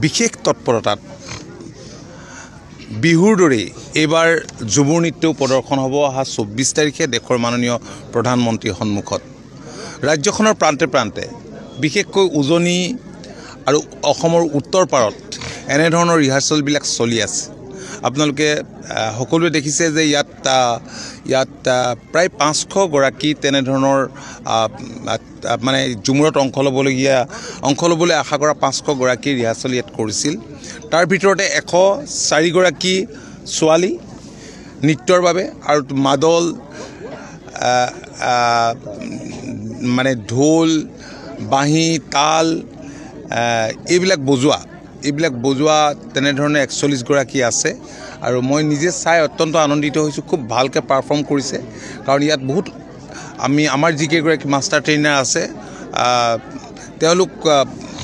বিশেষ তৎপৰতাত বিহুৰ দৰে এইবাৰ ঝুমুৰ নৃত্যও প্ৰদৰ্শন হ'ব অহা 24 তাৰিখে দেশৰ মাননীয় প্ৰধানমন্ত্ৰীৰ সন্মুখত ৰাজ্যখনৰ প্ৰান্তে প্ৰান্তে বিশেষকৈ উজনি আৰু অসমৰ উত্তৰ পাৰত এনে ধৰণৰ ৰিহাৰ্চেলবিলাক চলি আছে আপোনালোকে সকলোৱে দেখিছে যে ইয়াত প্ৰায় 500 গৰাকী তেনে ধৰণৰ মানে ঝুমুৰত অংশ ল'বলৈ আশা কৰা 500 গৰাকী ৰিহাৰ্চেল ইয়াত কৰিছিল তাৰ ভিতৰতে 104 গৰাকী ছোৱালী নৃত্যৰ বাবে আৰু মাদল মানে ঢোল বাঁহী তাল এইবিলাক বজোৱা তেনে ধৰণে 41 গৰাকী আছে আৰু মই নিজে চাই অত্যন্ত আনন্দিত হৈছোঁ খুব ভালকৈ পাৰফৰ্ম কৰিছে কাৰণ ইয়াত বহুত আমাৰ যিকেইগৰাকী মাষ্টাৰ ট্ৰেইনাৰ আছে তেওঁলোক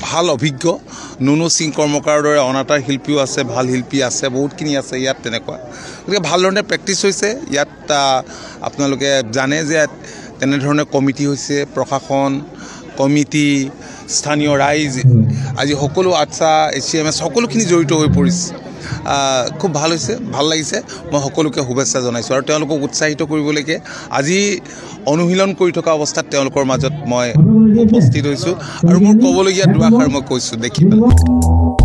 ভাল অভিজ্ঞ নুনু সিং কৰ্মকাৰৰ দৰে অনাতাঁৰ শিল্পীও আছে ভাল শিল্পী আছে বহুতখিনি আছে ইয়াত তেনেকুৱা গতিকে ভাল ধৰণে প্ৰেক্টিছ হৈছে ইয়াত আপোনালোকে জানে যে তেনেধৰণে কমিটি হৈছে প্ৰশাসন কমিটি স্থানীয় ৰাইজ আজি সকলো আচ্ছা এচিএমএছ সকলোখিনি জড়িত হৈ পৰিছে খুব ভাল হৈছে ভাল লাগিছে মই সকলোকে শুভেচ্ছা জনাইছোঁ আৰু তেওঁলোকক উৎসাহিত কৰিবলৈকে আজি অনুশীলন কৰি থকা অৱস্থাত তেওঁলোকৰ মাজত মই উপস্থিত হৈছোঁ আৰু মোৰ ক'বলগীয়া দুআষাৰ মই কৈছোঁ দেখি পেলাই